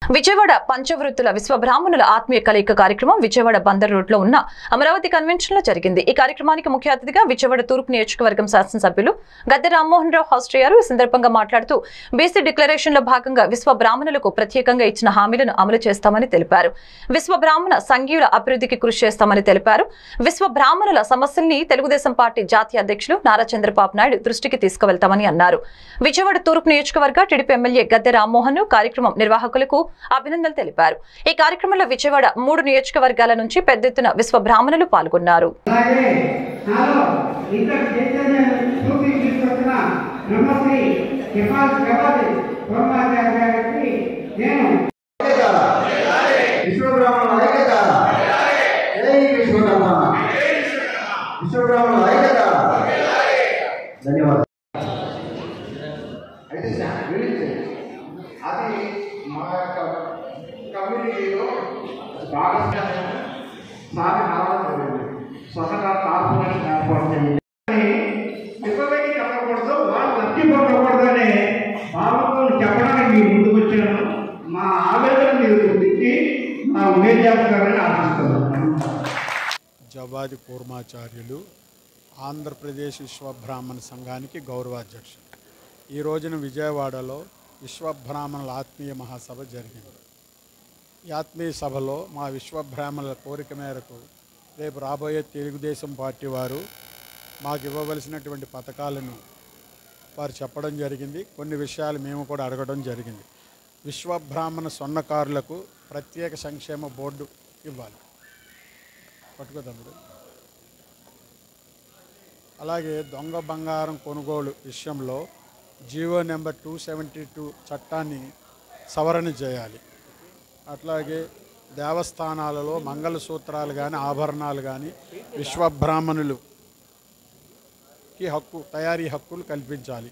విజయవాడ పంచవృత్తుల విశ్వబ్రాహ్మణుల ఆత్మీయ కలయిక కార్యక్రమం విజయవాడ బందర్ రోడ్ లో ఉన్న అమరావతి కన్వెన్షన్ లో జరిగింది। ఈ కార్యక్రమానికి ముఖ్య అతిథిగా విజయవాడ తూర్పు నియోజకవర్గం శాసనసభ్యులు గద్దె రామ్మోహన్ రావు హాజరు అయ్యారు। ఈ సందర్భంగా మాట్లాడుతూ బీసీ డిక్లరేషన్ లో భాగంగా విశ్వబ్రాహ్మణులకు ప్రత్యేకంగా ఇచ్చిన హామీలను అమలు చేస్తామని తెలిపారు। విశ్వబ్రాహ్మణ సంఘీయుల అభివృద్ధికి కృషి చేస్తామని తెలిపారు। విశ్వబ్రాహ్మణుల సమస్యల్ని తెలుగుదేశం పార్టీ జాతీయ అధ్యక్షులు నారా చంద్రబాబు నాయుడు దృష్టికి తీసుకువెళ్తామని అన్నారు। విజయవాడ తూర్పు నియోజకవర్గ టీడీపీ ఎమ్మెల్యే గద్దె రామ్మోహన్ కార్యక్రమం నిర్వాహకులకు అభినందనలు తెలిపారు। ఈ కార్యక్రమంలో విజయవాడ 3 నియోజకవర్గాల నుంచి పెద్ద ఎత్తున విశ్వబ్రాహ్మణులు పాల్గొన్నారు। కమ్యూనిటీలో బాగా స్వతహా కార్పొరేషన్ ఏర్పాటు చేయాలి, ఇబ్బంది చెప్పకూడదు, వాళ్ళు లబ్ధి పొందకూడదు అనే భావంతో చెప్పడానికి మీరు ముందుకు వచ్చాను। మా ఆవేదన మీరు గుర్తించి మా ఉమేష్ చేస్తారని ఆశిస్తున్నాను। జవాది కూర్మాచార్యులు ఆంధ్రప్రదేశ్ విశ్వబ్రాహ్మణ సంఘానికి గౌరవాధ్యక్షుడు। ఈ రోజున విజయవాడలో విశ్వబ్రాహ్మణుల ఆత్మీయ మహాసభ జరిగింది। ఈ ఆత్మీయ సభలో మా విశ్వబ్రాహ్మణుల కోరిక మేరకు రేపు రాబోయే తెలుగుదేశం పార్టీ వారు మాకు ఇవ్వవలసినటువంటి పథకాలను వారు చెప్పడం జరిగింది। కొన్ని విషయాలు మేము కూడా అడగడం జరిగింది। విశ్వబ్రాహ్మణ స్వర్ణకారులకు ప్రత్యేక సంక్షేమ బోర్డు ఇవ్వాలి, పట్టుకోదమ్ముడు। అలాగే దొంగ బంగారం కొనుగోలు విషయంలో జీవో నెంబర్ 272 చట్టాన్ని సవరణ చేయాలి। అట్లాగే దేవస్థానాలలో మంగళసూత్రాలు కానీ ఆభరణాలు కానీ విశ్వబ్రాహ్మణులకి తయారీ హక్కులు కల్పించాలి।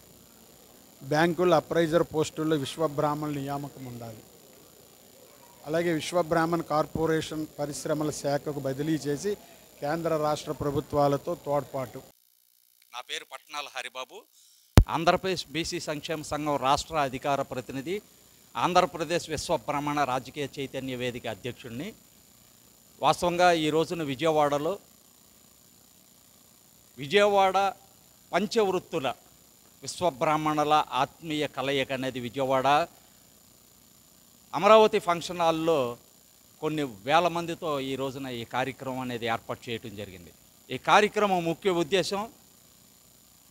బ్యాంకుల అప్రైజర్ పోస్టుల్లో విశ్వబ్రాహ్మణుల నియామకం ఉండాలి। అలాగే విశ్వబ్రాహ్మణ కార్పొరేషన్ పరిశ్రమల శాఖకు బదిలీ చేసి కేంద్ర రాష్ట్ర ప్రభుత్వాలతో తోడ్పాటు। నా పేరు పట్నాల హరిబాబు, ఆంధ్రప్రదేశ్ బీసీ సంక్షేమ సంఘం రాష్ట్ర అధికార ప్రతినిధి, ఆంధ్రప్రదేశ్ విశ్వబ్రాహ్మణ రాజకీయ చైతన్య వేదిక అధ్యక్షుడిని। వాస్తవంగా ఈ రోజున విజయవాడ పంచవృత్తుల విశ్వబ్రాహ్మణుల ఆత్మీయ కలయిక అనేది విజయవాడ అమరావతి ఫంక్షన్ హాల్లో కొన్ని వేల మందితో ఈ రోజున ఈ కార్యక్రమం అనేది ఏర్పాటు చేయడం జరిగింది। ఈ కార్యక్రమం ముఖ్య ఉద్దేశం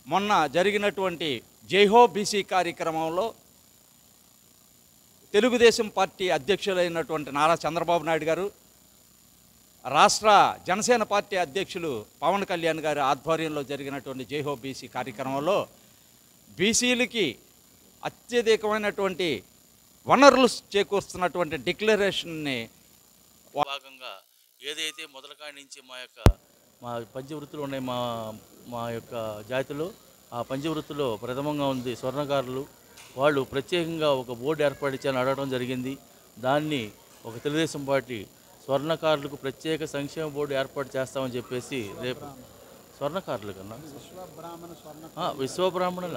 మొన్న జరిగినటువంటి జైహో బీసీ కార్యక్రమంలో తెలుగుదేశం పార్టీ అధ్యక్షులైనటువంటి నారా చంద్రబాబు నాయుడు గారు, రాష్ట్ర జనసేన పార్టీ అధ్యక్షులు పవన్ కళ్యాణ్ గారి ఆధ్వర్యంలో జరిగినటువంటి జైహో బీసీ కార్యక్రమంలో బీసీలకి అత్యధికమైనటువంటి వనరులు చేకూరుస్తున్నటువంటి డిక్లరేషన్ని భాగంగా ఏదైతే మొదలకాడి నుంచి మా పంచవృత్తులు ఉన్నాయి, మా యొక్క జాతిలో ఆ పంచవృత్తిలో ప్రథమంగా ఉంది స్వర్ణకారులు। వాళ్ళు ప్రత్యేకంగా ఒక బోర్డు ఏర్పాటు చేయాలని అడగడం జరిగింది। దాన్ని ఒక తెలుగుదేశం పార్టీ స్వర్ణకారులకు ప్రత్యేక సంక్షేమ బోర్డు ఏర్పాటు చేస్తామని చెప్పేసి రేపు స్వర్ణకారులు కన్నా విశ్వబ్రాహ్మణులు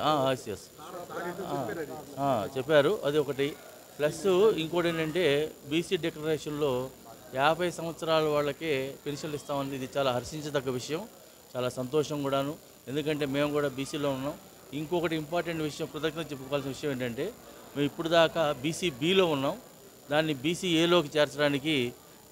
చెప్పారు। అది ఒకటి, ప్లస్ ఇంకోటి ఏంటంటే బీసీ డిక్లరేషన్లో 50 సంవత్సరాల వాళ్ళకే పెన్షన్లు ఇస్తామని, ఇది చాలా హర్షించదగ్గ విషయం, చాలా సంతోషం కూడాను। ఎందుకంటే మేము కూడా బీసీలో ఉన్నాం। ఇంకొకటి ఇంపార్టెంట్ విషయం, కృతజ్ఞత చెప్పుకోవాల్సిన విషయం ఏంటంటే మేము ఇప్పుడు దాకా బీసీ బిలో ఉన్నాం, దాన్ని బీసీ ఏలోకి చేర్చడానికి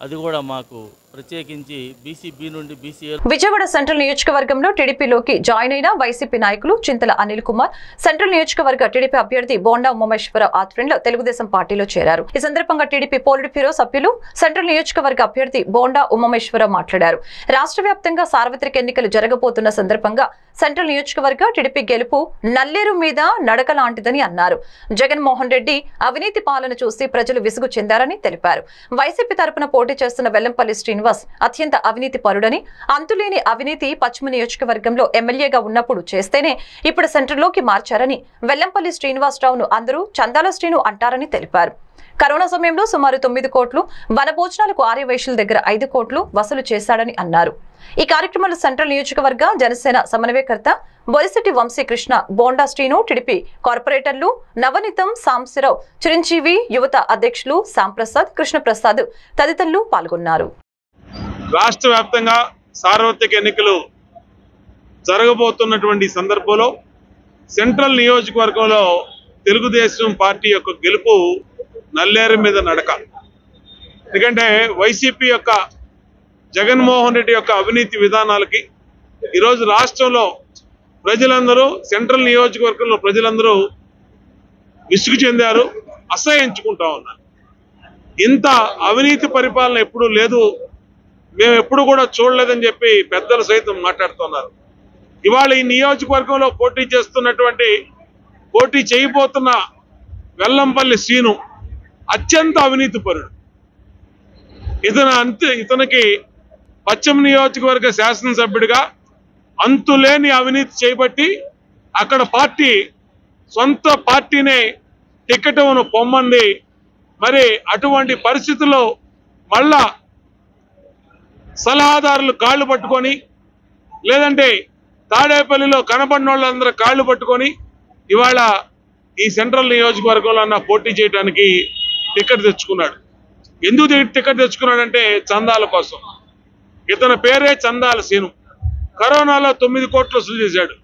అది కూడా మాకు ప్రత్యేకించి బీసీ బి నుండి బీసీ ఏ। విజయవాడ సెంట్రల్ నియోజకవర్గంలో టీడీపీలోకి జాయిన్ అయిన వైసీపీ నాయకులు చింతల అనిల్ కుమార్ సెంట్రల్ నియోజకవర్గ టీడీపీ అభ్యర్థి బోండా ఉమామేశ్వరరావు ఆధ్వర్యంలో తెలుగుదేశం పార్టీలో చేరారు। ఈ సందర్భంగా టీడీపీ పోలిట్ బ్యూరో సభ్యులు సెంట్రల్ నియోజకవర్గ అభ్యర్థి బోండా ఉమామేశ్వరరావు మాట్లాడారు। రాష్ట్ర వ్యాప్తంగా సార్వత్రిక ఎన్నికలు జరగబోతున్న సందర్భంగా సెంట్రల్ నియోజకవర్గ టీడీపీ గెలుపు నల్లేరు మీద నడక లాంటిదని అన్నారు। జగన్మోహన్ రెడ్డి అవినీతి పాలన చూసి ప్రజలు విసుగు చెందారని తెలిపారు। వైసీపీ తరపున పోటీ చేస్తున్న వెల్లంపల్లి శ్రీనివాస్ అత్యంత అవినీతి పరుడని, అంతులేని అవినీతి పశ్చిమ నియోజకవర్గంలో ఎమ్మెల్యేగా ఉన్నప్పుడు చేస్తేనే ఇప్పుడు సెంట్రల్లోకి మార్చారని, వెల్లంపల్లి శ్రీనివాసరావును అందరూ చందాల శ్రీను అంటారని తెలిపారు। కరోనా సమయంలో సుమారు 9 కోట్లు, వనభోజనాలకు ఆర్యవైశ్యుల దగ్గర 5 కోట్లు వసూలు చేశాడని అన్నారు. ఈ కార్యక్రమంలో సెంట్రల్ నియోజకవర్గ జనసేన సమన్వయకర్త బొలిశెట్టి వంశీకృష్ణ, బోండా శ్రీను, టీడీపీ కార్పొరేటర్లు నవనీతం, సాంబశివరావు, చిరంజీవి యువత అధ్యక్షులు శ్యాంప్రసాద్, కృష్ణప్రసాద్ తదితరులు పాల్గొన్నారు. రాష్ట్ర వ్యాప్తంగా సార్వత్రిక ఎన్నికలు జరగబోతున్నటువంటి సందర్భంలో సెంట్రల్ నియోజకవర్గంలో తెలుగుదేశం పార్టీ యొక్క గెలుపు నల్లేరు మీద నడక. ఎందుకంటే వైసీపీ యొక్క జగన్మోహన్ రెడ్డి యొక్క అవినీతి విధానాలకి ఈరోజు రాష్ట్రంలో ప్రజలందరూ, సెంట్రల్ నియోజకవర్గంలో ప్రజలందరూ విసుగు చెందారు, అసహ్యించుకుంటా ఉన్నారు. ఇంత అవినీతి పరిపాలన ఎప్పుడూ లేదు, మేము ఎప్పుడు కూడా చూడలేదని చెప్పి పెద్దలు సైతం మాట్లాడుతున్నారు. ఇవాళ ఈ నియోజకవర్గంలో పోటీ చేయబోతున్న వెల్లంపల్లి శ్రీను అత్యంత అవినీతి పరుడు. ఇతనికి పశ్చిమ నియోజకవర్గ శాసనసభ్యుడిగా అంతులేని అవినీతి చేయబట్టి అక్కడ సొంత పార్టీనే టికెట్ను పొమ్మంది. మరి అటువంటి పరిస్థితుల్లో మళ్ళా సలహాదారులు కాళ్ళు పట్టుకొని, లేదంటే తాడేపల్లిలో కనబడిన వాళ్ళందరూ కాళ్ళు పట్టుకొని ఇవాళ ఈ సెంట్రల్ నియోజకవర్గంలో పోటీ చేయడానికి టికెట్ తెచ్చుకున్నాడు. ఎందుకు టికెట్ తెచ్చుకున్నాడంటే చందాల కోసం. ఇతని పేరే చందాల శ్రీను. కరోనాలో 9 కోట్లు వసూలు చేశాడు.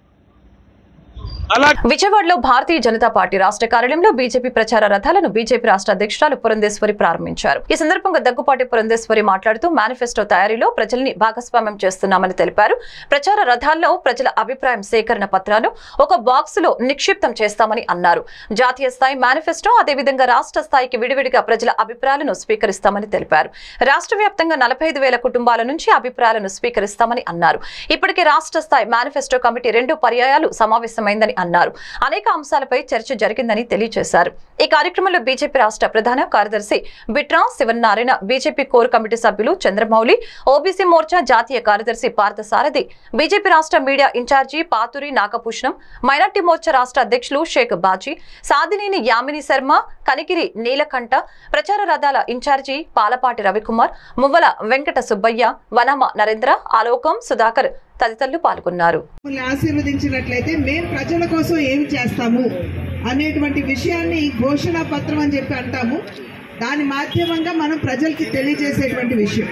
విజయవాడలో భారతీయ జనతా పార్టీ రాష్ట్ర కార్యాలయంలో బీజేపీ ప్రచార రథాలను బీజేపీ రాష్ట్ర అధ్యక్షురాలు పురంధేశ్వరి ప్రారంభించారు. ఈ సందర్భంగా దగ్గుపాటి పురంధేశ్వరి మాట్లాడుతూ మేనిఫెస్టో తయారీలో ప్రజల్ని భాగస్వామ్యం చేస్తున్నామని తెలిపారు. ప్రచార రథాల్లో ప్రజల అభిప్రాయం సేకరణ పత్రాలు ఒక బాక్స్ లో నిక్షిప్తం చేస్తామని అన్నారు. జాతీయ స్థాయి మేనిఫెస్టో, అదేవిధంగా రాష్ట్ర స్థాయికి విడివిడిగా ప్రజల అభిప్రాయాలను స్వీకరిస్తామని తెలిపారు. రాష్ట్ర వ్యాప్తంగా 45,000 కుటుంబాల నుంచి అభిప్రాయాలను స్వీకరిస్తామని అన్నారు. ఇప్పటికే రాష్ట్ర స్థాయి మేనిఫెస్టో కమిటీ 2 పర్యాయాలు సమావేశమైందని అన్నారు. అనేక అంశాలపై చర్చ జరిగిందని తెలియజేశారు. ఈ కార్యక్రమంలో బీజేపీ రాష్ట్ర ప్రధాన కార్యదర్శి Bitra Sivanarayana, BJP core committee సభ్యులు చంద్రమౌళి, ఓబీసీ మోర్చా జాతీయ కార్యదర్శి పార్థసారథి, బీజేపీ రాష్ట్ర media incharge Pathuri Nagabhushanam, minority Morcha రాష్ట్ర అధ్యక్షులు షేక్ బాజీ, సాదినేని యామిని శర్మ, కనిగిరి నీలకంఠ, ప్రచార రథాల ఇన్ఛార్జి పాలపాటి రవికుమార్, మువ్వల వెంకట సుబ్బయ్య, వనమ నరేంద్ర, ఆలోకం సుధాకర్ తదితరులు పాల్గొన్నారు. ఆశీర్వదించినట్లయితే మేము ప్రజల కోసం ఏం చేస్తాము అనేటువంటి విషయాన్ని ఘోషణా పత్రం అని చెప్పి అంటాము. దాని మాధ్యమంగా మనం ప్రజలకి తెలియజేసేటువంటి విషయం.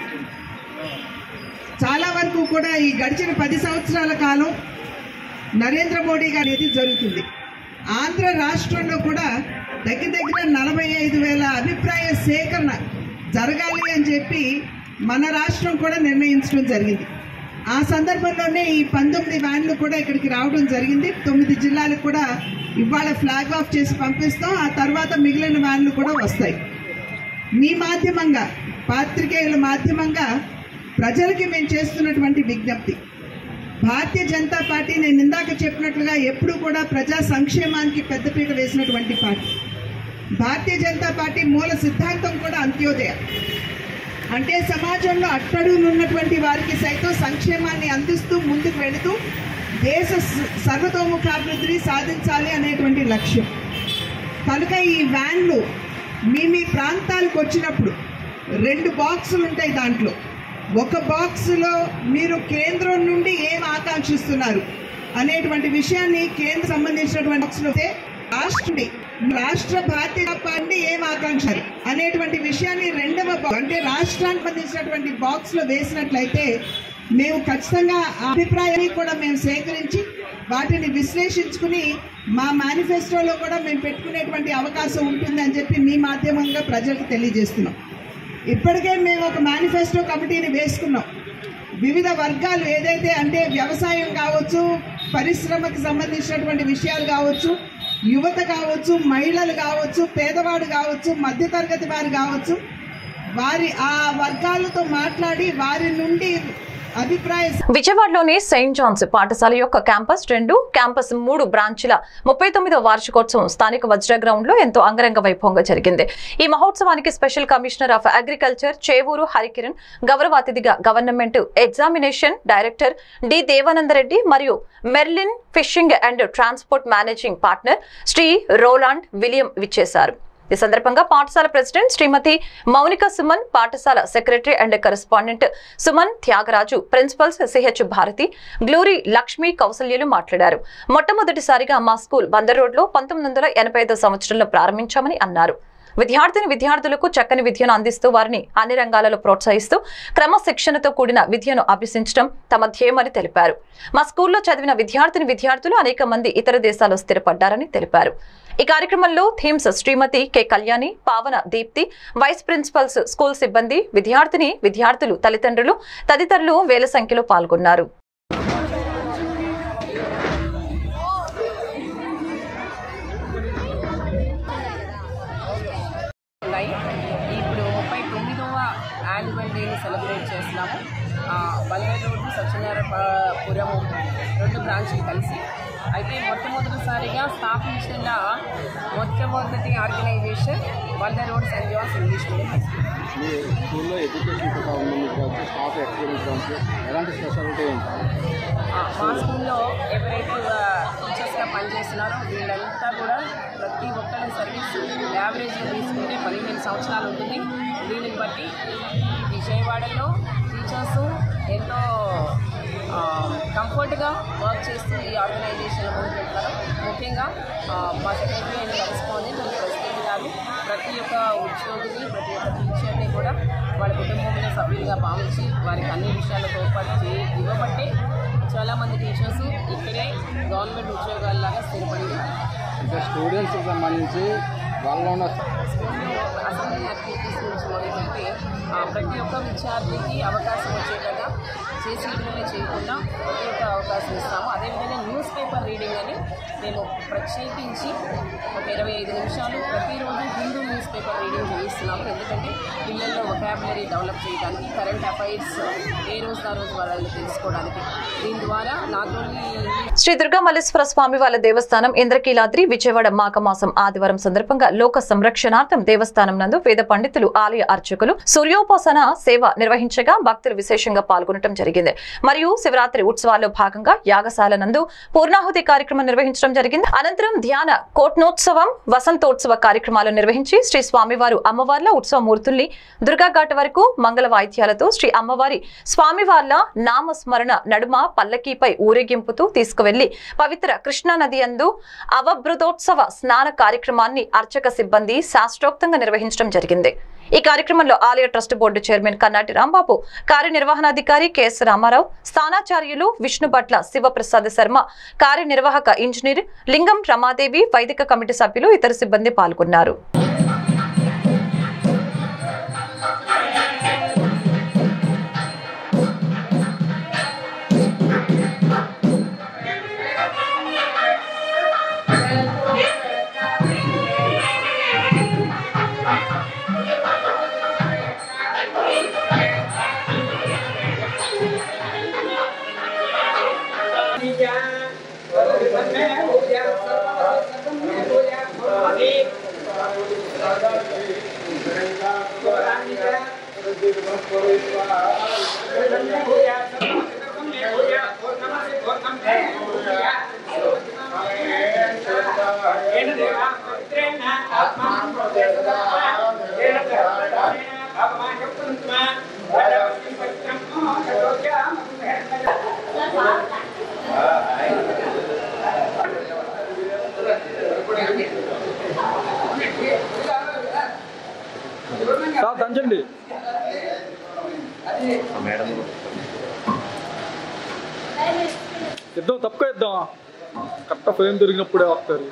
చాలా వరకు కూడా ఈ గడిచిన 10 సంవత్సరాల కాలం నరేంద్ర మోడీ గారి అనేది జరుగుతుంది. ఆంధ్ర రాష్ట్రంలో కూడా దగ్గర 45,000 అభిప్రాయ సేకరణ జరగాలి అని చెప్పి మన రాష్ట్రం కూడా నిర్ణయించడం జరిగింది. ఆ సందర్భంలోనే ఈ 19 వ్యాన్లు కూడా ఇక్కడికి రావడం జరిగింది. 9 జిల్లాలకు కూడా ఇవాళ ఫ్లాగ్ ఆఫ్ చేసి పంపిస్తాం. ఆ తర్వాత మిగిలిన వ్యాన్లు కూడా వస్తాయి. మీ మాధ్యమంగా, పాత్రికేయుల మాధ్యమంగా ప్రజలకి మేము చేస్తున్నటువంటి విజ్ఞప్తి, భారతీయ జనతా పార్టీ నేను ఇందాక చెప్పినట్లుగా ఎప్పుడు కూడా ప్రజా సంక్షేమానికి పెద్దపీట వేసినటువంటి పార్టీ. భారతీయ జనతా పార్టీ మూల సిద్ధాంతం కూడా అంత్యోదయ, అంటే సమాజంలో అట్టడుగునున్నటువంటి వారికి సైతం సంక్షేమాన్ని అందిస్తూ ముందుకు వెళుతూ దేశ సర్వతోముఖాభివృద్ధిని సాధించాలి అనేటువంటి లక్ష్యం. కనుక ఈ వ్యాన్లు మీ ప్రాంతాలకు వచ్చినప్పుడు 2 బాక్సులు ఉంటాయి. దాంట్లో ఒక బాక్సులో మీరు కేంద్రం నుండి ఏం ఆకాంక్షిస్తున్నారు అనేటువంటి విషయాన్ని కేంద్ర సంబంధించినటువంటి బాక్సులో రాష్ట్ర భారతీయ పార్టీ ఏం ఆకాంక్షలు అనేటువంటి విషయాన్ని 2వ అంటే రాష్ట్రానికి సంబంధించినటువంటి బాక్స్ లో వేసినట్లయితే మేము ఖచ్చితంగా అభిప్రాయాన్ని కూడా మేము సేకరించి వాటిని విశ్లేషించుకుని మా మేనిఫెస్టోలో కూడా మేము పెట్టుకునేటువంటి అవకాశం ఉంటుందని చెప్పి మీ మాధ్యమంగా ప్రజలకు తెలియజేస్తున్నాం. ఇప్పటికే మేము ఒక మేనిఫెస్టో కమిటీని వేసుకున్నాం. వివిధ వర్గాలు ఏదైతే అంటే వ్యవసాయం కావచ్చు, పరిశ్రమకు సంబంధించినటువంటి విషయాలు కావచ్చు, యువత కావచ్చు, మహిళలు కావచ్చు, పేదవాడు కావచ్చు, మధ్యతరగతి వారు కావచ్చు, వారి ఆ వర్గాలతో మాట్లాడి వారి నుండి విజయవాడలోని సెయింట్ జాన్స్ పాఠశాల యొక్క క్యాంపస్ 2, క్యాంపస్ 3 బ్రాంచ్ల 39వ వార్షికోత్సవం స్థానిక వజ్ర గ్రౌండ్ లో ఎంతో అంగరంగ వైభవంగా జరిగింది. ఈ మహోత్సవానికి special commissioner of agriculture Chevuru Harikiran, గౌరవ అతిథిగా government examination director D Devanandareddy మరియు Merlin fishing and transport managing partner Shri Roland William విచ్చేశారు. ఈ సందర్భంగా పాఠశాల ప్రెసిడెంట్ శ్రీమతి మౌనిక సుమన్, పాఠశాల secretary and correspondent Suman Thyagaraju, principals CH Bharati, Glory, Lakshmi, కౌసల్యలు మాట్లాడారు. మొట్టమొదటిసారిగా మా స్కూల్ బందర్ రోడ్లో 1985 సంవత్సరంలో ప్రారంభించామని అన్నారు. విద్యార్థులకు చక్కని విద్యను అందిస్తూ వారిని అన్ని రంగాలలో ప్రోత్సహిస్తూ క్రమశిక్షణతో కూడిన విద్యను అభ్యసించడం తమ ధ్యేయమని తెలిపారు. మా స్కూల్లో చదివిన విద్యార్థులు అనేక మంది ఇతర దేశాల్లో స్థిరపడ్డారని తెలిపారు. ఈ కార్యక్రమంలో థీమ్స్ శ్రీమతి కె కళ్యాణి, పావన దీప్తి, వైస్ ప్రిన్సిపల్స్, స్కూల్ సిబ్బంది, విద్యార్థులు, తల్లిదండ్రులు తదితరులు వేల సంఖ్యలో పాల్గొన్నారు. ఇప్పుడు 39వ యాన్యువల్ డేని సెలబ్రేట్ చేస్తున్నాము. బల్వేర్ రోడ్డు, సత్యనారాయణపురం 2 బ్రాంచ్లు కలిసి. అయితే మొట్టమొదటిసారిగా స్థాపించిన మొట్టమొదటి ఆర్గనైజేషన్ బల్వేర్ road Saint John's English medium high school. మీ స్కూల్లో ఎడ్యుకేషన్ కూడా ఉంది, స్టాఫ్ ఎక్స్పీరియన్స్ ఎలాంటి స్పెషాలిటీ ఉంటుంది? మా స్కూల్లో ఎవరైతే టీచర్స్గా పనిచేస్తున్నారో వీళ్ళంతా కూడా ప్రతి ఒక్కరి సర్వీస్ యావరేజ్గా తీసుకుంటే 15 సంవత్సరాలు ఉంటుంది. దీన్ని బట్టి విజయవాడలో టీచర్స్ ఎంతో కంఫర్ట్గా వర్క్ చేస్తూ ఈ ఆర్గనైజేషన్లో ముందుకెళ్తారు. ముఖ్యంగా మా secretary and correspondent and president గారు ప్రతి ఒక్క ఉద్యోగిని, ప్రతి ఒక్క టీచర్ని కూడా వాళ్ళ కుటుంబంలో సభ్యులుగా భావించి వారికి అన్ని విషయాల్లో తోడ్పడి ఇవ్వబట్టే చాలామంది టీచర్స్ ఇక్కడే గవర్నమెంట్ ఉద్యోగాల్లాగా స్థిరపడి ఉన్నారు. ఇంకా స్టూడెంట్స్కి సంబంధించి వాళ్ళలో ఉన్న అసెంబ్లీ యాక్టివిటీస్ నుంచి మొదలుపెట్టి ప్రతి ఒక్క విద్యార్థికి అవకాశం వచ్చేటగా చేసేటనే చేయకుండా ప్రతి ఒక్క అవకాశం ఇస్తాము. అదేవిధంగా న్యూస్ పేపర్ రీడింగ్ అని మేము ప్రత్యేకించి ఒక 25 నిమిషాలు ప్రతిరోజు హిందూ న్యూస్ పేపర్ రీడింగ్ చేయిస్తున్నాము. ఎందుకంటే పిల్లల్లో వొకాబులరీ డెవలప్ చేయడానికి, కరెంట్ అఫైర్స్ ఏ రోజు ఆ రోజు వాళ్ళని తెలుసుకోవడానికి. దీని ద్వారా నాతో శ్రీ దుర్గా మల్లేశ్వర స్వామి వాళ్ళ దేవస్థానం ఇంద్రకీలాద్రి విజయవాడ మాఘమాసం ఆదివారం సందర్భంగా లోక సంరక్షణార్థం దేవస్థానం నందు వేద పండితులు, ఆలయ అర్చకులు సూర్యోపాసన సేవ నిర్వహించగా భక్తులు విశేషంగా పాల్గొనడం జరిగింది. మరియు శివరాత్రి ఉత్సవాల్లో భాగంగా యాగశాల నందు పూర్ణాహుతి కార్యక్రమం నిర్వహించడం జరిగింది. అనంతరం ధ్యాన కోట్నోత్సవం, వసంతోత్సవ కార్యక్రమాలు నిర్వహించి శ్రీ స్వామివారు అమ్మవార్ల ఉత్సవమూర్తుల్ని దుర్గాఘాట్ వరకు మంగళ వాయిద్యాలతో శ్రీ అమ్మవారి స్వామివార్ల నామస్మరణ నడుమ పల్లకీపై ఊరేగింపుతూ తీసుకువెళ్లి పవిత్ర కృష్ణా నది యందు అవభృతోత్సవ స్నాన కార్యక్రమాన్ని అర్చక సిబ్బంది శాస్త్రోక్తంగా నిర్వహించడం జరిగింది. ఈ కార్యక్రమంలో ఆలయ trust board chairman Kannati Rambabu, కార్యనిర్వహణాధికారి కెఎస్ రామారావు, స్థానాచార్యులు విష్ణుభట్ల శివప్రసాద్ శర్మ, కార్యనిర్వాహక ఇంజనీర్ లింగం రమాదేవి, వైదిక కమిటీ సభ్యులు, ఇతర సిబ్బంది పాల్గొన్నారు. దంచండి ఇద్దాం, తక్కువ ఇద్దాం, కరెక్ట్ ఫ్రేమ్ దొరికినప్పుడే వస్తారు.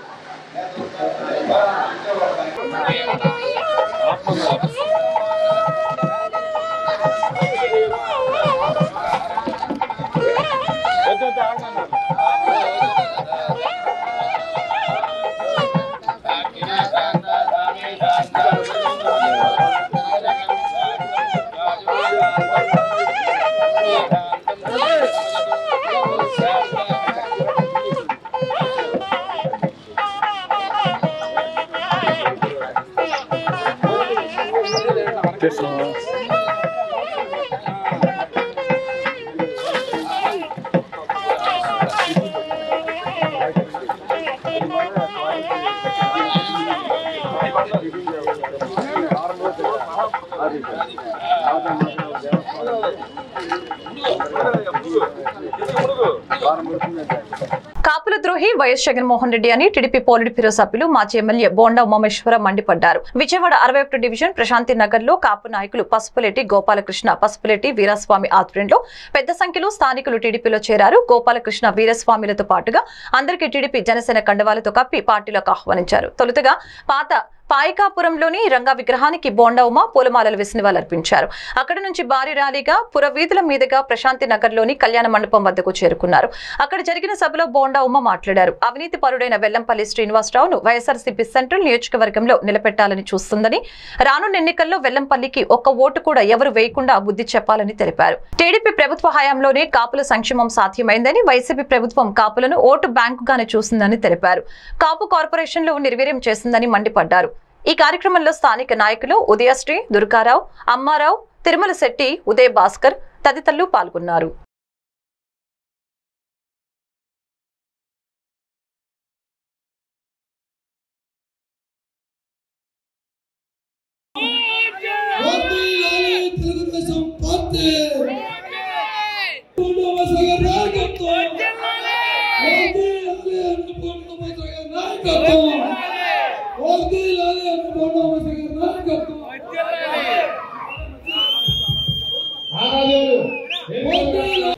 కాపుల ద్రోహి వైఎస్ జగన్మోహన్ రెడ్డి అని టీడీపీ పోలిట్ బ్యూరో సభ్యులు మాజీ ఎమ్మెల్యే బోండా ఉమామేశ్వర మండిపడ్డారు. విజయవాడ 61 డివిజన్ ప్రశాంతి నగర్ లో కాపు నాయకులు పసుపులేటి గోపాలకృష్ణ, పసుపులేటి వీరస్వామి ఆధ్వర్యంలో పెద్ద సంఖ్యలో స్థానికులు టీడీపీలో చేరారు. గోపాలకృష్ణ, వీరస్వామిలతో పాటుగా అందరికీ టీడీపీ జనసేన కండవాలతో కప్పి పార్టీలోకి ఆహ్వానించారు. తొలుతగా పాత పాయికాపురంలోని రంగా విగ్రహానికి బోండా ఉమ పూలమాలలు వేసి నివాళులర్పించారు. అక్కడ నుంచి భారీ ర్యాలీగా పురవీధుల మీదుగా ప్రశాంతి నగర్ లోని కళ్యాణ మండపం వద్దకు చేరుకున్నారు. అక్కడ జరిగిన సభలో బోండా ఉమ మాట్లాడారు. అవినీతి పరుడైన వెల్లంపల్లి శ్రీనివాసరావును వైఎస్ఆర్సీపీ సెంట్రల్ నియోజకవర్గంలో నిలబెట్టాలని చూస్తుందని, రానున్న ఎన్నికల్లో వెల్లంపల్లికి ఒక్క ఓటు కూడా ఎవరు వేయకుండా బుద్ధి చెప్పాలని తెలిపారు. టీడీపీ ప్రభుత్వ హయాంలోనే కాపుల సంక్షేమం సాధ్యమైందని, వైసీపీ ప్రభుత్వం కాపులను ఓటు బ్యాంకుగానే చూసిందని తెలిపారు. కాపు కార్పొరేషన్లో నిర్వీర్యం చేసిందని మండిపడ్డారు. ఈ కార్యక్రమంలో స్థానిక నాయకులు ఉదయశ్రీ, దుర్గారావు, అమ్మారావు, తిరుమల శెట్టి, ఉదయ్ భాస్కర్ తదితరులు పాల్గొన్నారు.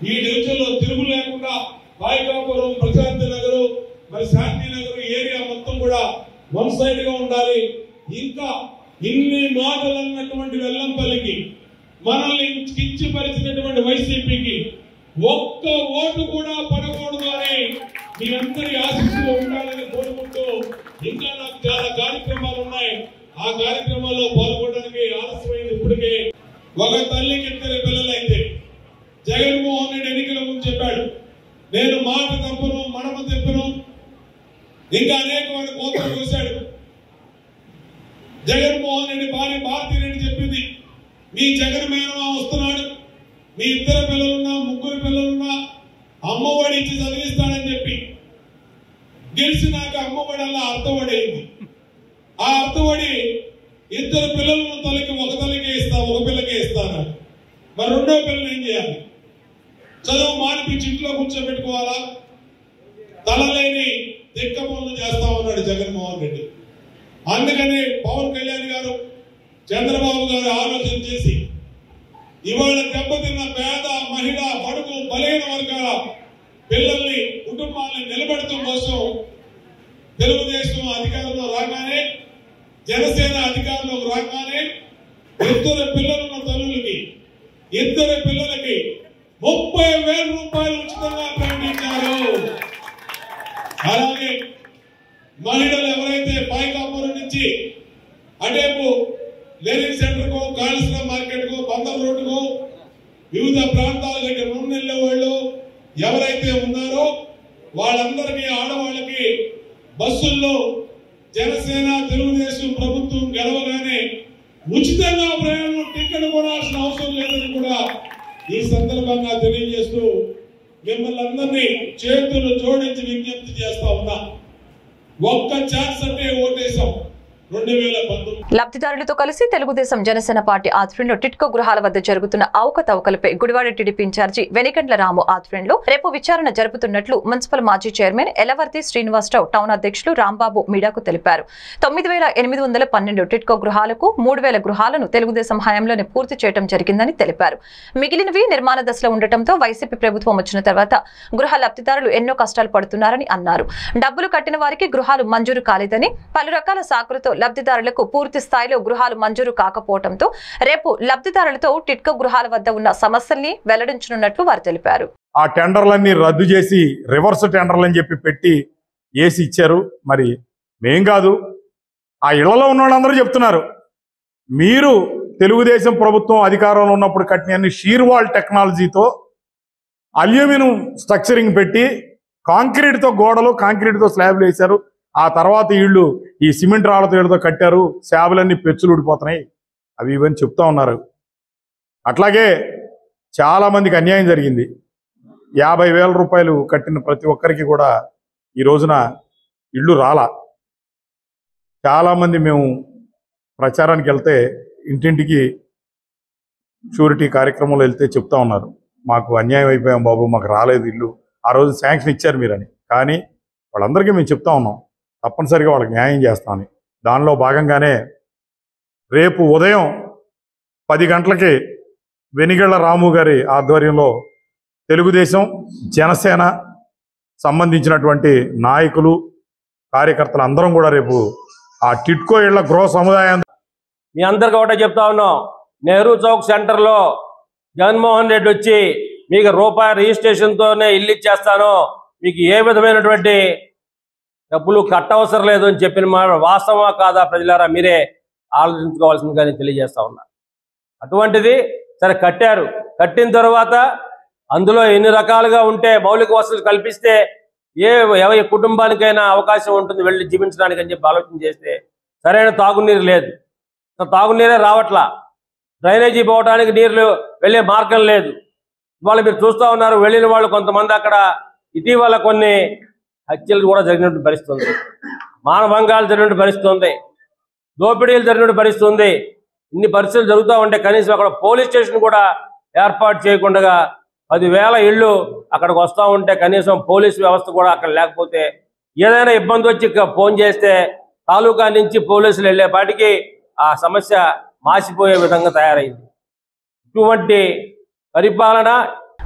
ఈ డివిజన్ లో తిరుగు లేకుండా పాయికాపురం, ప్రశాంతి నగరు, మరి శాంతి నగరు ఏరియా మొత్తం కూడా వన్ సైడ్ గా ఉండాలి. ఇంకా ఇన్ని మాటలు అన్నటువంటి వెల్లంపల్లికి, మనల్ని కించపరిచినటువంటి వైసీపీకి ఒక్క ఓటు కూడా పడకూడదు అని మీ అందరి ఆశీస్సులు ఉండాలని కోరుకుంటూ, ఇంకా నాకు చాలా కార్యక్రమాలు ఉన్నాయి. ఆ కార్యక్రమాల్లో పాల్గొనడానికి ఆలస్యమైంది. ఇప్పటికే ఒక తల్లికి 2 పిల్లలైతే జగన్మోహన్ రెడ్డి ఎన్నికల ముందు చెప్పాడు, నేను మాట తప్పను, మడమ తెప్పను, ఇంకా అనేకమైన కోతలు కోశాడు. జగన్మోహన్ రెడ్డి భార్య భారతీరెడ్డి చెప్పింది, మీ జగన్ మేనమా వస్తున్నాడు, మీ 2 పిల్లలున్నా 3 పిల్లలున్నా అమ్మఒడి ఇచ్చి చదివిస్తాడని చెప్పి గెలిచినాక అమ్మఒడల్లా అర్థఒడి అయింది. ఆ అర్థఒడి 2 పిల్లలను తల్లికి ఒక తల్లికే ఇస్తా, ఒక పిల్లకే ఇస్తాను. మరి 2వ పిల్లలు ఏం చేయాలి? చదువు మానిపించి ఇంట్లో కూర్చోబెట్టుకోవాలా? తలలేని దిక్క పనులు చేస్తా ఉన్నాడు జగన్మోహన్ రెడ్డి. అందుకని పవన్ కళ్యాణ్ గారు, చంద్రబాబు గారు ఆలోచన చేసి ఇవాళ దెబ్బతిన్న పేద, మహిళ, బడుగు, బలహీన వర్గాల పిల్లల్ని, కుటుంబాలను నిలబెడటం కోసం తెలుగుదేశం అధికారంలో రాగానే, జనసేన అధికారంలోకి రాగానే 2 పిల్లలున్న తల్లులకి 2 పిల్లలకి 30,000 రూపాయలు ఉచితంగా ప్రకటించారు. అలాగే మహిళలు ఎవరైతే పాయికాపురం నుంచి అటేపు లెర్నింగ్ సెంటర్ కో, కాళేశ్వరం మార్కెట్ కో, బందర్ రోడ్డు కో, వివిధ ప్రాంతాల దగ్గర వెళ్ళే వాళ్ళు ఎవరైతే ఉన్నారో వాళ్ళందరికీ, ఆడవాళ్ళకి బస్సుల్లో జనసేన తెలుగుదేశం ప్రభుత్వం గెలవగానే ఉచితంగా ప్రయాణం, టికెట్ కొనాల్సిన అవసరం లేదని కూడా ఈ సందర్భంగా తెలియజేస్తూ మిమ్మల్ని అందరినీ చేతులు జోడించి విజ్ఞప్తి చేస్తా ఉన్నా. ఒక్క ఛాన్స్ అంటే ఓటేసాం 2019. లబ్ధిదారులతో కలిసి తెలుగుదేశం జనసేన పార్టీ ఆధ్వర్యంలో టిట్కో గృహాల వద్ద జరుగుతున్న అవకతవకలపై గుడివాడ టీడీపీ ఇన్ఛార్జి వెనికండ్ల రాము ఆధ్వర్యంలో రేపు విచారణ జరుపుతున్నట్లు మున్సిపల్ మాజీ చైర్మన్ ఎలవర్తి శ్రీనివాసరావు, టౌన్ అధ్యక్షులు రాంబాబు మీడియాకు తెలిపారు. 9,812 టిట్కో గృహాలకు 3,000 గృహాలను తెలుగుదేశం హయాంలోనే పూర్తి చేయడం జరిగిందని తెలిపారు. మిగిలినవి నిర్మాణ దశలో ఉండటంతో వైసీపీ ప్రభుత్వం వచ్చిన తర్వాత గృహ లబ్ధిదారులు ఎన్నో కష్టాలు పడుతున్నారని అన్నారు. డబ్బులు కట్టిన వారికి గృహాలు మంజూరు కాలేదని, పలు రకాల సాకులతో లబ్ధిదారులకు పూర్తి స్థాయిలో గృహాలు మంజూరు కాకపోవడంతో రేపు లబ్ధిదారులతో టిట్కో గృహాల వద్ద ఉన్న సమస్యల్ని వెల్లడించనున్నట్లు వారు తెలిపారు. ఆ టెండర్లన్నీ రద్దు చేసి రివర్స్ టెండర్లు అని చెప్పి పెట్టి వేసి ఇచ్చారు. మరి మేం కాదు, ఆ ఇళ్లలో ఉన్న వాళ్ళందరూ చెప్తున్నారు, మీరు తెలుగుదేశం ప్రభుత్వం అధికారంలో ఉన్నప్పుడు కట్టిన షీర్వాల్ టెక్నాలజీతో అల్యూమినియం స్ట్రక్చరింగ్ పెట్టి కాంక్రీట్తో గోడలు, కాంక్రీట్తో స్లాబ్లు వేశారు. ఆ తర్వాత వీళ్ళు ఈ సిమెంట్ రాళ్లతో ఏడుతో కట్టారు, స్లాబులన్నీ పెచ్చులు ఊడిపోతున్నాయి, అవి ఇవన్నీ చెప్తా ఉన్నారు. అట్లాగే చాలామందికి అన్యాయం జరిగింది. 50,000 రూపాయలు కట్టిన ప్రతి ఒక్కరికి కూడా ఈ రోజున ఇళ్ళు రాలా. చాలామంది మేము ప్రచారానికి వెళ్తే ఇంటింటికి షూరిటీ కార్యక్రమంలో వెళ్తే చెప్తా ఉన్నారు, మాకు అన్యాయం అయిపోయాం బాబు, మాకు రాలేదు ఇల్లు, ఆ రోజు శాంక్షన్ ఇచ్చారు మీరని. కానీ వాళ్ళందరికీ మేము చెప్తా ఉన్నాం తప్పనిసరిగా వాళ్ళకి న్యాయం చేస్తామని. దానిలో భాగంగానే రేపు ఉదయం 10 గంటలకి వెనిగళ్ల రాము గారి ఆధ్వర్యంలో తెలుగుదేశం, జనసేన సంబంధించినటువంటి నాయకులు, కార్యకర్తలు అందరం కూడా రేపు ఆ టిట్కో ఇళ్ల గృహ సముదాయం మీ అందరికీ ఒకటే చెప్తా ఉన్నాం, నెహ్రూ చౌక్ సెంటర్లో జగన్మోహన్ రెడ్డి వచ్చి మీకు రూపాయి రిజిస్ట్రేషన్తోనే ఇల్లు ఇచ్చేస్తాను, మీకు ఏ విధమైనటువంటి డబ్బులు కట్టవసరం లేదు అని చెప్పిన మాట వాస్తవమా కాదా ప్రజలారా మీరే ఆలోచించుకోవాల్సిందిగా తెలియజేస్తా ఉన్నా. అటువంటిది సరే కట్టారు, కట్టిన తర్వాత అందులో ఎన్ని రకాలుగా ఉంటే మౌలిక వసతులు కల్పిస్తే ఏ కుటుంబానికైనా అవకాశం ఉంటుంది వెళ్ళి జీవించడానికి అని చెప్పి ఆలోచన చేస్తే సరైన తాగునీరు లేదు, తాగునీరే రావట్లా, డ్రైనేజీ పోవడానికి నీళ్లు వెళ్ళే మార్గం లేదు. ఇవాళ మీరు చూస్తూ ఉన్నారు, వెళ్ళిన వాళ్ళు కొంతమంది అక్కడ ఇటీవల కొన్ని హత్యలు కూడా జరిగినట్టు పరిస్థితుంది, మానభంగాలు జరిగినట్టు పరిస్థితుంది, దోపిడీలు జరిగినట్టు పరిస్థితుంది. ఇన్ని పరిస్థితులు జరుగుతూ ఉంటే కనీసం అక్కడ పోలీస్ స్టేషన్ కూడా ఏర్పాటు చేయకుండా 10,000 ఇళ్ళు అక్కడికి వస్తూ ఉంటే కనీసం పోలీస్ వ్యవస్థ కూడా అక్కడ లేకపోతే ఏదైనా ఇబ్బంది వచ్చి ఫోన్ చేస్తే తాలూకా నుంచి పోలీసులు వెళ్ళేపాటికి ఆ సమస్య మాసిపోయే విధంగా తయారైంది. ఇటువంటి పరిపాలన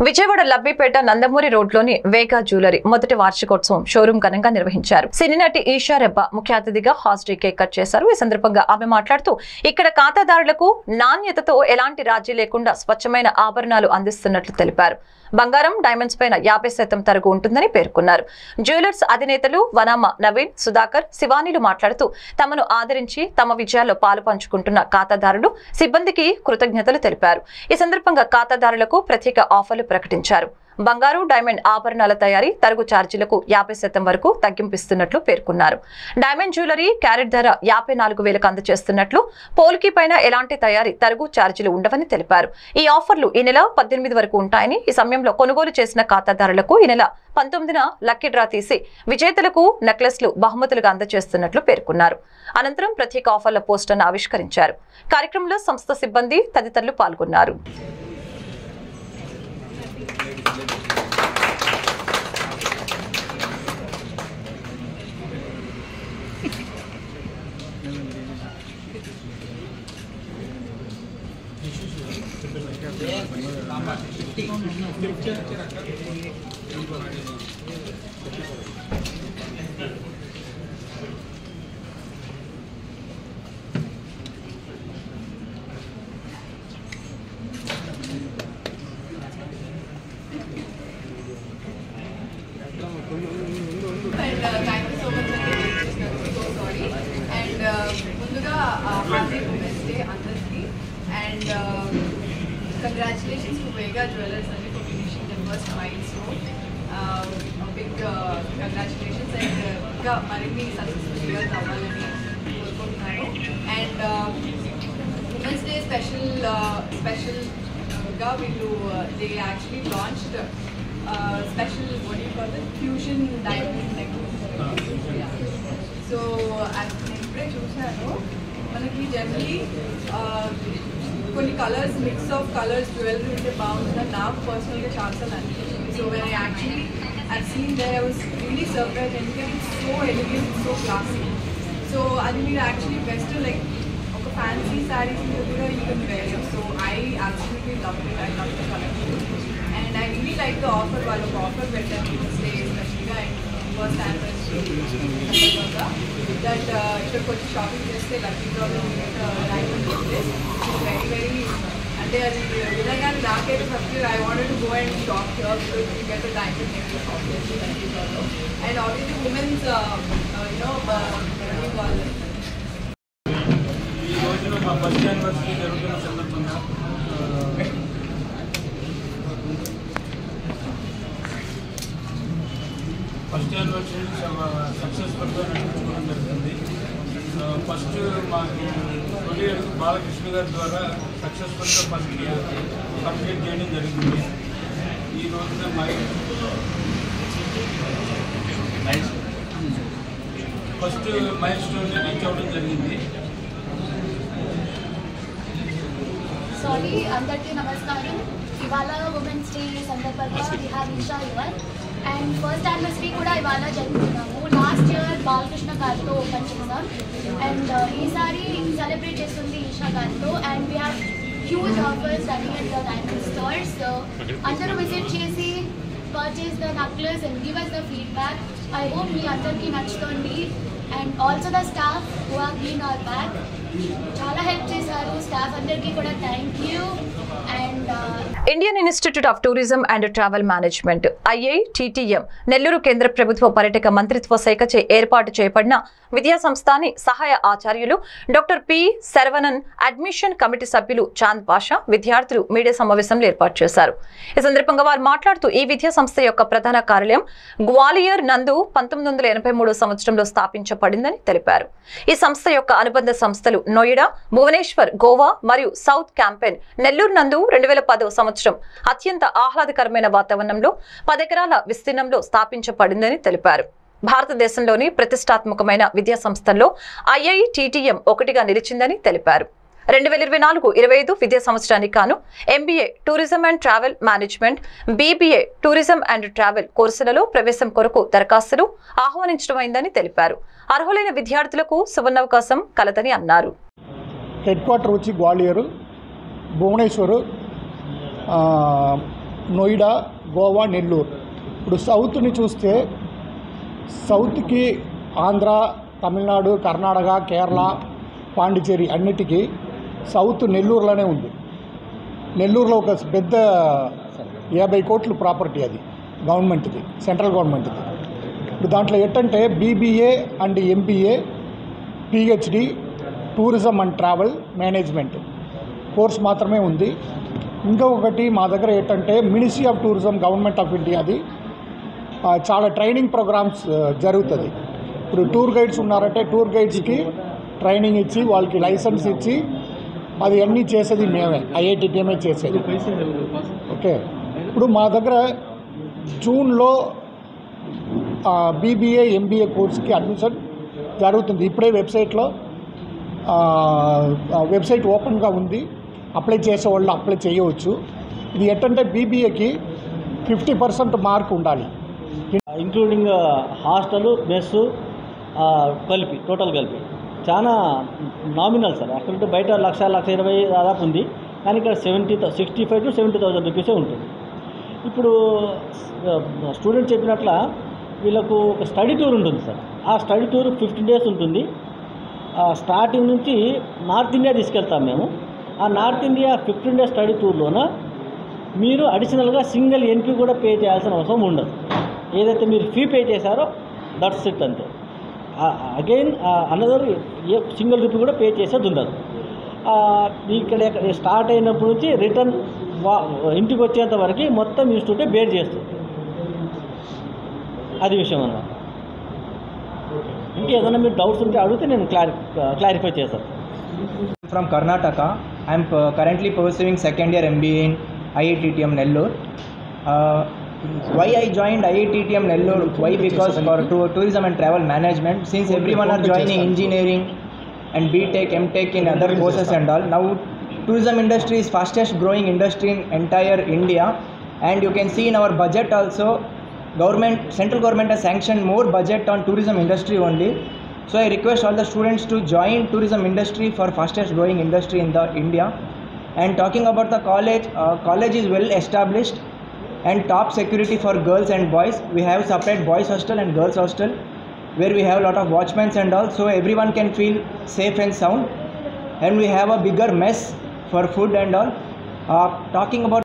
విజయవాడ లబ్బిపేట నందమూరి రోడ్లోని వేగా జ్యువెలరీ మొదటి వార్షికోత్సవం షోరూం ఘనంగా నిర్వహించారు. సినీ నటి ఈషా రెబ్బ ముఖ్య అతిథిగా హాస్టల్ కేక్ కట్ చేశారు. ఈ సందర్భంగా ఆమె మాట్లాడుతూ ఇక్కడ ఖాతాదారులకు నాణ్యతతో ఎలాంటి రాజీ లేకుండా స్వచ్ఛమైన ఆభరణాలు అందిస్తున్నట్లు తెలిపారు. బంగారం, డైమండ్స్ పైన 50% తరుగు ఉంటుందని పేర్కొన్నారు. జ్యువెలర్స్ అధినేతలు వనామ నవీన్, సుధాకర్, శివానీలు మాట్లాడుతూ తమను ఆదరించి తమ విజయాల్లో పాలు పంచుకుంటున్న ఖాతాదారులు, సిబ్బందికి కృతజ్ఞతలు తెలిపారు. ఈ సందర్భంగా ఖాతాదారులకు ప్రత్యేక ఆఫర్లు ప్రకటించారు. బంగారు, డైమండ్ ఆభరణాల తయారీ తరుగు ఛార్జీలకు 50% వరకు తగ్గింపిస్తున్నట్లు పేర్కొన్నారు. డైమండ్ జ్యువెలరీ క్యారెట్ ధర 54,000కు అందజేస్తున్నట్లు, పోల్కి పైన ఎలాంటి తయారీ తరుగు ఛార్జీలు ఉండవని తెలిపారు. ఈ ఆఫర్లు ఈ నెల 18 వరకు ఉంటాయని, ఈ సమయంలో కొనుగోలు చేసిన ఖాతాదారులకు ఈ నెల 19న లక్కీ డ్రా తీసి విజేతలకు నెక్లెస్లు బహుమతులుగా అందజేస్తున్నట్లు పేర్కొన్నారు. అనంతరం ప్రత్యేక ఆఫర్ల పోస్టర్ను ఆవిష్కరించారు. కార్యక్రమంలో సంస్థ సిబ్బంది తదితరులు పాల్గొన్నారు. Congratulations to Vega Jewellers for finishing the first milestone. A big congratulations and marini successful years avvalani korukuntunnaru. And Women's Day special ga they actually launched special, what do you call it, fusion diamond necklace. Yeah. So as నేను చూసాను మనకి generally కొన్ని colours mix of colours jewellery ఉంటే బాగుంటుందని నాకు పర్సనల్గా చాలాసార్లు అనిపించింది. So when I actually I seen there I was really surprise ఎందుకంటే it's so elegant, so classy. So అది మీరు యాక్చువల్లీ బెస్ట్ లైక్ ఒక ఫ్యాన్సీ శారీస్ కూడా you can wear. So I absolutely love it. I love the collection and I really like the offer. వాళ్ళు ఒక offer పెట్టారు stay స్పెషల్గా and first anniversary that ఇక్కడికి వచ్చి షాపింగ్ చేస్తే లక్కీ డ్రాలో డైమండ్ నెక్లెస్ వెరీ వెరీ అంటే అది విధంగానే నాకైతే first I wanted to go and shop here because you get a diamond necklace obviously lucky డ్రాలో అండ్ ఆబ్వియస్లీ ఉమెన్స్ వాళ్ళు ఈ రోజున మా ఫస్ట్ యానివర్సరీ జరుగుతున్న సందర్భంగా ఫస్ట్ యానివర్సరీ సక్సెస్ఫుల్గా నడిపించుకోవడం జరుగుతుంది. ఫస్ట్ మాకు తొలి బాలకృష్ణ గారి ద్వారా సక్సెస్ఫుల్గా కంప్లీట్ చేయడం జరిగింది. ఈ రోజున ఫస్ట్ మైల్ స్టోన్ రీచ్ అవ్వడం జరిగింది. సారీ అందరికీ నమస్కారం. ఇవాళ ఉమెన్స్ డే సందర్భంగా we have Eesha here and first anniversary కూడా ఇవాళ జరుపుకున్నాము. లాస్ట్ ఇయర్ బాలకృష్ణ గారితో ఓపెన్ చేసాం అండ్ ఈసారి సెలబ్రేట్ చేస్తుంది ఈషా గారితో and we have huge offers running at the diamond stores. అందరూ విజిట్ చేసి purchase the necklace and give us the feedback. I hope మీ అందరికీ నచ్చుతుంది and also the staff who have been our back చాలా help చేశారు. Staff అందరికీ కూడా thank you. And Indian institute of tourism and travel management IITTM Nellore కేంద్ర ప్రభుత్వ పర్యాటక మంత్రిత్వ శాఖచే ఏర్పాటు చేయబడిన విద్యా సంస్థాని సహాయ ఆచార్యులు doctor P Saravanan, admission committee సభ్యులు చాంద్ పాషా, విద్యార్థులు మీడియా సమావేశంలో ఏర్పాటు చేశారు. ఈ సందర్భంగా వారు మాట్లాడుతూ ఈ విద్యా సంస్థ యొక్క ప్రధాన కార్యాలయం గ్వాలియర్ నందు 1983 సంవత్సరంలో స్థాపించబడిందని తెలిపారు. ఈ సంస్థ యొక్క అనుబంధ సంస్థలు నోయిడా, భువనేశ్వర్, గోవా మరియు సౌత్ క్యాంపెన్ నెల్లూరు నందు 2010వ సంవత్సరం అత్యంత ఆహ్లాదకరమైన వాతావరణంలో 10 ఎకరాల విస్తీర్ణంలో స్థాపించబడిందని తెలిపారు. భారతదేశంలోని ప్రతిష్టాత్మకమైన విద్యా సంస్థల్లో IITTM ఒకటిగా నిలిచిందని తెలిపారు. 2024-25 విద్యా సంవత్సరానికి గాను MBA tourism and travel management, BBA tourism and travel కోర్సులలో ప్రవేశం కొరకు దరఖాస్తులు ఆహ్వానించడమైందని తెలిపారు. అర్హులైన విద్యార్థులకు సువర్ణావకాశం కలదని అన్నారు. హెడ్ క్వార్టర్ వచ్చి గ్వాలియర్, భువనేశ్వర్, నోయిడా, గోవా, నెల్లూరు. ఇప్పుడు సౌత్ని చూస్తే సౌత్కి ఆంధ్ర, తమిళనాడు, కర్ణాటక, కేరళ, పాండిచేరి అన్నిటికీ సౌత్ నెల్లూరులోనే ఉంది. నెల్లూరులో ఒక పెద్ద 50 కోట్ల ప్రాపర్టీ, అది గవర్నమెంట్ది, సెంట్రల్ గవర్నమెంట్ది. ఇప్పుడు దాంట్లో ఏంటంటే BBA and MBA, PhD tourism and travel management course మాత్రమే ఉంది. ఇంకొకటి మా దగ్గర ఏంటంటే ministry of tourism, government of ఇండియాది చాలా ట్రైనింగ్ ప్రోగ్రామ్స్ జరుగుతుంది. ఇప్పుడు టూర్ గైడ్స్ ఉన్నారంటే టూర్ గైడ్స్కి ట్రైనింగ్ ఇచ్చి వాళ్ళకి లైసెన్స్ ఇచ్చి అది అన్నీ చేసేది మేమే, IITTM చేసేది. ఓకే, ఇప్పుడు మా దగ్గర జూన్లో BBA MBA కోర్స్కి అడ్మిషన్ జరుగుతుంది. ఇప్పుడే వెబ్సైట్ ఓపెన్గా ఉంది. అప్లై చేసేవాళ్ళు అప్లై చేయవచ్చు. ఇది ఏంటంటే BBAకి 50% మార్క్ ఉండాలి, ఇంక్లూడింగ్ హాస్టల్, మెస్సు కలిపి, టోటల్ కలిపి చాలా నామినల్ సార్. అక్కడ బయట 1,20,000 దాదాపు ఉంది, కానీ ఇక్కడ 65,000 to 70,000 రూపీసే ఉంటుంది. ఇప్పుడు స్టూడెంట్ చెప్పినట్ల వీళ్ళకు ఒక స్టడీ టూర్ ఉంటుంది సార్. ఆ స్టడీ టూర్ 15 days ఉంటుంది. స్టార్టింగ్ నుంచి నార్త్ ఇండియా తీసుకెళ్తాం మేము. ఆ నార్త్ ఇండియా 15 days స్టడీ టూర్లోన మీరు అడిషనల్గా సింగిల్ ఎంట్రీ కూడా పే చేయాల్సిన అవసరం ఉండదు. ఏదైతే మీరు ఫీ పే చేశారో దట్స్ ఇట్ అంతే. అగైన్ అనదర్ సింగిల్ రూపీ కూడా పే చేసేది ఉండదు. ఇక్కడ స్టార్ట్ అయినప్పటి నుంచి రిటర్న్ ఇంటికి వచ్చేంత వరకు మొత్తం ఇన్స్టిట్యూటే బేర్ చేస్తుంది. అది విషయం అన్నమాట. ఇంకేదైనా మీరు డౌట్స్ ఉంటే అడిగితే నేను క్లారిఫై చేస్తాను. From Karnataka, I am currently pursuing second year MBA in IITTM Nellore. Why I joined IITTM Nellore? Why? Because for tourism and travel management, since everyone are joining engineering and BTech, MTech in other courses and all, now tourism industry is fastest growing industry in entire India, and you can see in our budget also, central government has sanctioned more budget on tourism industry only. So I request all the students to join tourism industry for fastest growing industry in the India. And talking about the college is well established and top security for girls and boys. We have separate boys hostel and girls hostel where we have a lot of watchmen and all, so everyone can feel safe and sound. And we have a bigger mess for food and all. Talking about